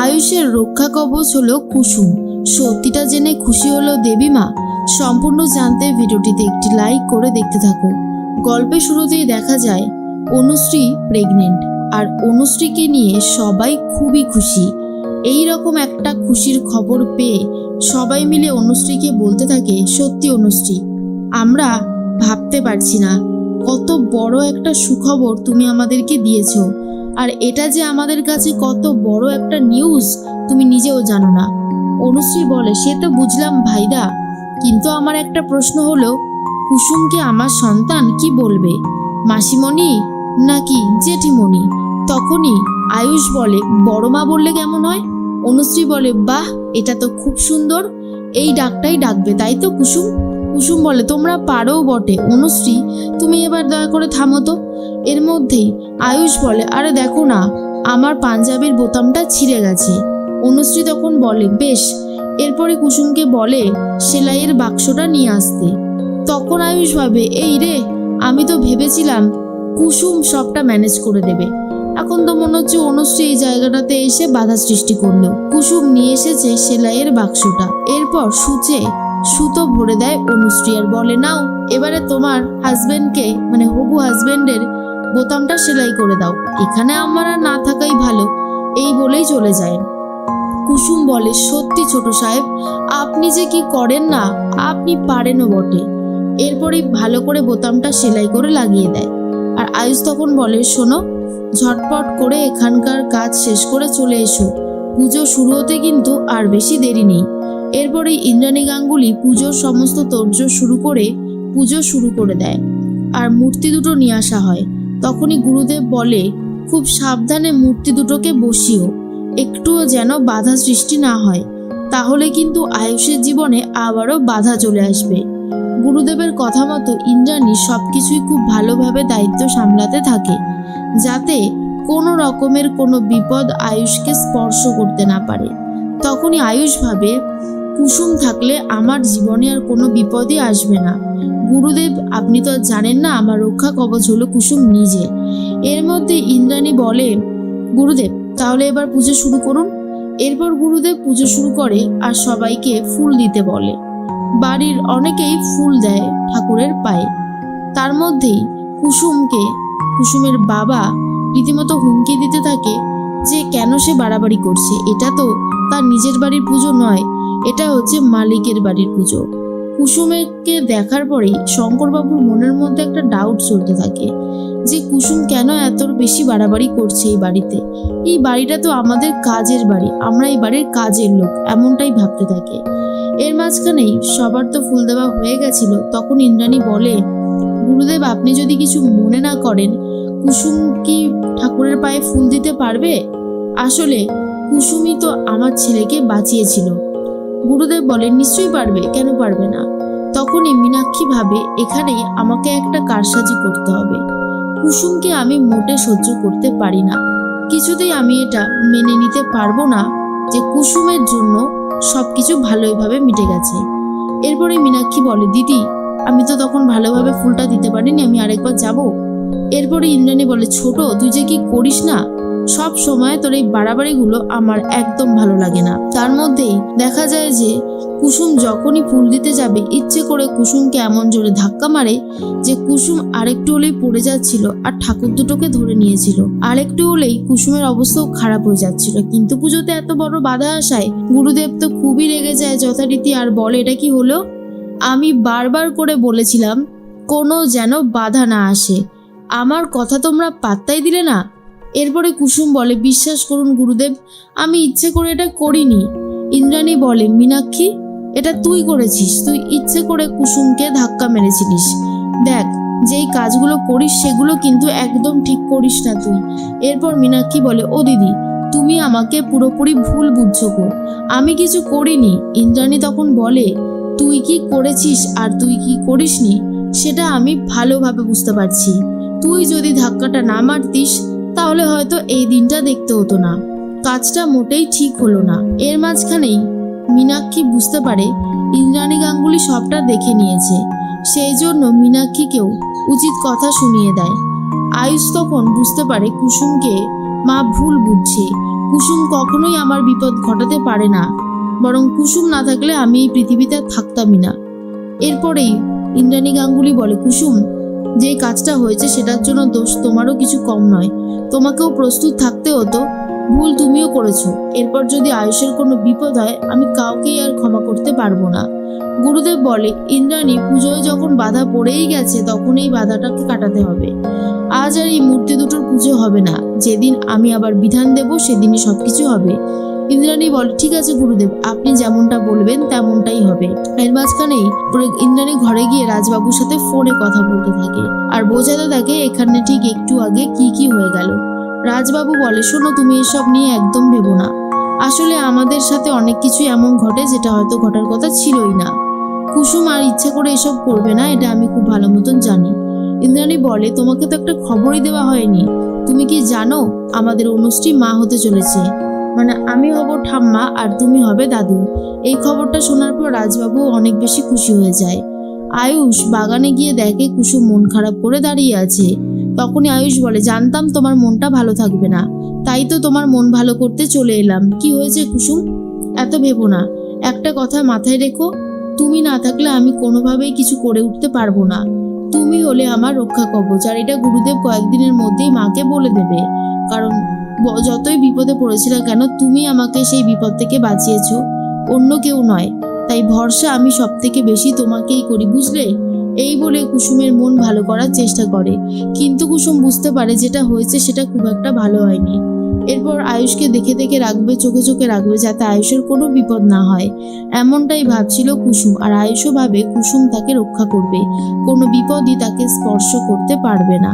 আয়ুষের রক্ষা কবচ হলো কুসুম। সত্যিটা জেনে খুশি হলো দেবীমা। সম্পূর্ণ জানতে ভিডিওটিতে একটি লাইক করে দেখতে থাকো। গল্পের শুরুতেই দেখা যায় অনুশ্রী প্রেগনেন্ট, আর অনুশ্রীকে নিয়ে সবাই খুবই খুশি। এই রকম একটা খুশির খবর পেয়ে সবাই মিলে অনুশ্রীকে বলতে থাকে, সত্যি অনুশ্রী, আমরা ভাবতে পারছি না কত বড় একটা সুখবর তুমি আমাদেরকে দিয়েছো। আর এটা যে আমাদের কাছে কত বড় একটা নিউজ তুমি নিজেও জানো না। অনুশ্রী বলে, সে তো বুঝলাম ভাইদা, কিন্তু আমার একটা প্রশ্ন হলো, কুসুম কি আমার সন্তান? কি বলবে, মাসিমণি নাকি জেঠিমণি? তখনই আয়ুষ বলে, বড় মা বললে কেমন হয়? অনুশ্রী বলে, বাহ, এটা তো খুব সুন্দর, এই ডাকটাই ডাকবে, তাই তো কুসুম? কুসুম বলে, তোমরা পারো বটে অনুশ্রী, তুমি এবার দয়া করে থামো তো। এর মধ্যেই আয়ুষ বলে, আরে দেখো না, আমার পাঞ্জাবির বোতামটা ছিঁড়ে গেছে। অনুশ্রী তখন বলে, বেশ। এরপরে কুসুমকে বলে সেলাইয়ের বাক্সটা নিয়ে আসতে। তখন আয়ুষ ভাবে, এই রে, আমি তো ভেবেছিলাম কুসুম সবটা ম্যানেজ করে দেবে। এখন তো মনে হচ্ছে অনুশ্রী এই জায়গাটাতে এসে বাধা সৃষ্টি করলো। কুসুম নিয়ে এসেছে সেলাইয়ের বাক্সটা, এরপর সুতো ভরে দেয় অনুশ্রী আর বলে, নাও এবারে তোমার হাজবেন্ডকে, মানে হবু হাজবেন্ডের বোতামটা সেলাই করে দাও, এখানে আমার আর না থাকাই ভালো। এই বলেই চলে যায়। কুসুম বলে, সত্যি ছোট সাহেব, আপনি যে কি করেন না, আপনি পারেনও বটে। এরপরই ভালো করে বোতামটা সেলাই করে লাগিয়ে দেয়। আর আয়ুষ তখন বলে, শোনো, ঝটপট করে এখানকার কাজ শেষ করে চলে এসো, পুজো শুরু হতে কিন্তু আর বেশি দেরি নেই। এরপরে ইন্দ্রাণী গাঙ্গুলি পুজোর সমস্ত তোড়জোড় পুজো শুরু করে দেয়, আর মূর্তি দুটো নিয়ে আসা হয়। তখনই গুরুদেব বলে, খুব সাবধানে মূর্তি দুটোকে বসিও, একটুও যেন বাধা সৃষ্টি না হয়, তাহলে কিন্তু আয়ুষের জীবনে আবারও বাধা চলে আসবে। গুরুদেবের কথা মতো ইন্দ্রাণী সবকিছুই খুব ভালোভাবে দায়িত্ব সামলাতে থাকে, যাতে কোনো রকমের কোনো বিপদ আয়ুষকে স্পর্শ করতে না পারে। তখনই আয়ুষ ভাবে, কুসুম থাকলে আমার জীবনে আর কোনো বিপদই আসবে না। গুরুদেব, আপনি তো জানেন না আমার রক্ষা কবচ হলো কুসুম নিজে। এর মধ্যে ইন্দ্রাণী বলে, গুরুদেব, তাহলে এবার পুজো শুরু করুন। এরপর গুরুদেব পুজো শুরু করে আর সবাইকে ফুল দিতে বলে। বাড়ির অনেকেই ফুল দেয় ঠাকুরের পায়ে। তার মধ্যেই কুসুমের বাবা রীতিমতো হুমকি দিতে থাকে যে কেন সে বাড়াবাড়ি করছে, এটা তো তার নিজের বাড়ির পুজো নয়, এটা হচ্ছে মালিকের বাড়ির পুজো। কুসুমকে দেখার পরেই শঙ্করবাবুর মনের মধ্যে একটা ডাউট চলতে থাকে যে কুসুম কেন এত বেশি বাড়াবাড়ি করছে এই বাড়িতে। এই বাড়িটা তো আমাদের কাজের বাড়ি, আমরা এই বাড়ির কাজের লোক, এমনটাই ভাবতে থাকে। এর মাঝখানেই সবার তো ফুল দেওয়া হয়ে গেছিল। তখন ইন্দ্রাণী বলে, গুরুদেব, আপনি যদি কিছু মনে না করেন, কুসুম কি ঠাকুরের পায়ে ফুল দিতে পারবে? আসলে কুসুমই তো আমার ছেলেকে বাঁচিয়েছিল। গুরুদেব বলেন, নিশ্চয়ই পারবে, কেন পারবে না? তখনই মীনাক্ষী ভাবে, এখানেই আমাকে একটা কারসাজি করতে হবে। কুসুমকে আমি মোটে সহ্য করতে পারি না, কিছুতেই আমি এটা মেনে নিতে পারবো না যে কুসুমের জন্য সবকিছু ভালোভাবে মিটে গেছে। এরপরে মীনাক্ষী বলে, দিদি, আমি তো তখন ভালোভাবে ফুলটা দিতে পারিনি, আমি আরেকবার যাব। এরপরে ইন্দ্রাণী বলে, ছোট, তুই যে কি করিস না, সব সময় তোর এই বাড়াবাড়িগুলো আমার একদম ভালো লাগে না। তার মধ্যেই দেখা যায় যে কুসুম যখনই ফুল দিতে যাবে, ইচ্ছে করে কুসুমকে এমন জোরে ধাক্কা মারে যে কুসুম আরেকটু হলেই পড়ে যাচ্ছিল আর ঠাকুর দুটোকে ধরে নিয়েছিল। আরেকটু হলেই কুসুমের অবস্থাও খারাপ হয়ে যাচ্ছিল। কিন্তু পুজোতে এত বড় বাধা আসায় গুরুদেব তো খুবই রেগে যায় যথারীতি, আর বলে, এটা কি হলো? আমি বারবার করে বলেছিলাম কোনো যেন বাধা না আসে, আমার কথা তোমরা পাত্তাই দিলে না। এরপরে কুসুম বলে, বিশ্বাস করুন গুরুদেব, আমি ইচ্ছে করে এটা করিনি। ইন্দ্রাণী বলে, মীনাক্ষী, এটা তুই করেছিস, তুই ইচ্ছে করে কুসুমকে ধাক্কা মেরেছিলিস। দেখ, যেই কাজগুলো করিস সেগুলো কিন্তু একদম ঠিক করিস না তুই। এরপর মীনাক্ষী বলে, ও দিদি, তুমি আমাকে পুরোপুরি ভুল বুঝছো গো, আমি কিছু করিনি। ইন্দ্রাণী তখন বলে, তুই কি করেছিস আর তুই কি করিসনি সেটা আমি ভালোভাবে বুঝতে পারছি। তুই যদি ধাক্কাটা না মারতিস তাহলে হয়তো এই দিনটা দেখতে হতো না, কাজটা মোটেই ঠিক হলো না। এর মাঝখানেই মীনাক্ষী বুঝতে পারে ইন্দ্রাণী গাঙ্গুলি সবটা দেখে নিয়েছে, সেই জন্য মীনাক্ষীকেও উচিত কথা শুনিয়ে দেয়। আয়ুষ তখন বুঝতে পারে কুসুমকে মা ভুল বুঝছে, কুসুম কখনোই আমার বিপদ ঘটাতে পারে না, বরং কুসুম না থাকলে আমি এই পৃথিবীতে আর থাকতামই না। এরপরেই ইন্দ্রাণী গাঙ্গুলি বলে, কুসুম, যে কাজটা হয়েছে সেটার জন্য দোষ তোমারও কিছু কম নয়, তোমাকেও প্রস্তুত থাকতে হতো। ভুল তুমিও করেছো। এরপর যদি আয়ুষের কোনো বিপদ হয় আমি কাউকেই আর ক্ষমা করতে পারবো না। গুরুদেব বলে, ইন্দ্রাণী, পুজোয় যখন বাধা পড়েই গেছে তখন এই বাধাটাকে কাটাতে হবে। আজ আর এই মূর্তি দুটোর পুজো হবে না, যেদিন আমি আবার বিধান দেব সেদিনই সবকিছু হবে। ইন্দ্রাণী বলে, ঠিক আছে গুরুদেব, আপনি যেমনটা বলবেন তেমনটাই হবে। এর মাঝখানেই ইন্দ্রাণী ঘরে গিয়ে রাজবাবুর সাথে ফোনে কথা বলতে থাকে আর বোঝাতে থাকে এখানে ঠিক একটু আগে কি কি হয়ে গেল। রাজবাবু বলে, শোনো, তুমি এসব নিয়ে একদম ভেবো না। আসলে আমাদের সাথে অনেক কিছু এমন ঘটে যেটা হয়তো ঘটার কথা ছিলই না। কুসুম আর ইচ্ছা করে এসব করবে না, এটা আমি খুব ভালো মতন জানি। ইন্দ্রাণী বলে, তোমাকে তো একটা খবরই দেওয়া হয়নি। তুমি কি জানো আমাদের অনুশ্রী মা হতে চলেছে? মানে আমি হব ঠাম্মা আর তুমি হবে দাদু। এই খবরটা শোনার পর রাজবাবু অনেক বেশি খুশি হয়ে যায়। আয়ুষ বাগানে গিয়ে দেখে কুসুম মন খারাপ করে দাঁড়িয়ে আছে। তখনই আয়ুষ বলে, জানতাম তোমার মনটা ভালো থাকবে না, তাই তো তোমার মন ভালো করতে চলে এলাম। কি হয়েছে কুসুম? এত ভেবো না। একটা কথা মাথায় রেখো, তুমি না থাকলে আমি কোনোভাবেই কিছু করে উঠতে পারবো না। তুমি হলে আমার রক্ষা কবচ, আর এটা গুরুদেব কয়েকদিনের মধ্যেই মাকে বলে দেবে। কারণ যতই বিপদে পড়েছিল কেন, তুমি আমাকে সেই বিপদ থেকে বাঁচিয়েছো, অন্য কেউ নয়। তাই ভরসা আমি সব থেকে বেশি তোমাকেই করি, বুঝলে? এই বলে কুসুমের মন ভালো করার চেষ্টা করে, কিন্তু কুসুম বুঝতে পারে যেটা হয়েছে সেটা খুব একটা ভালো হয়নি। এরপর আয়ুষকে দেখে দেখে রাখবে, চোখে চোখে রাখবে, যাতে আয়ুষের কোনো বিপদ না হয়। এমনটাই ভাবছিল কুসুম, আর আয়ুষও ভাবে কুসুম তাকে রক্ষা করবে, কোনো বিপদই তাকে স্পর্শ করতে পারবে না।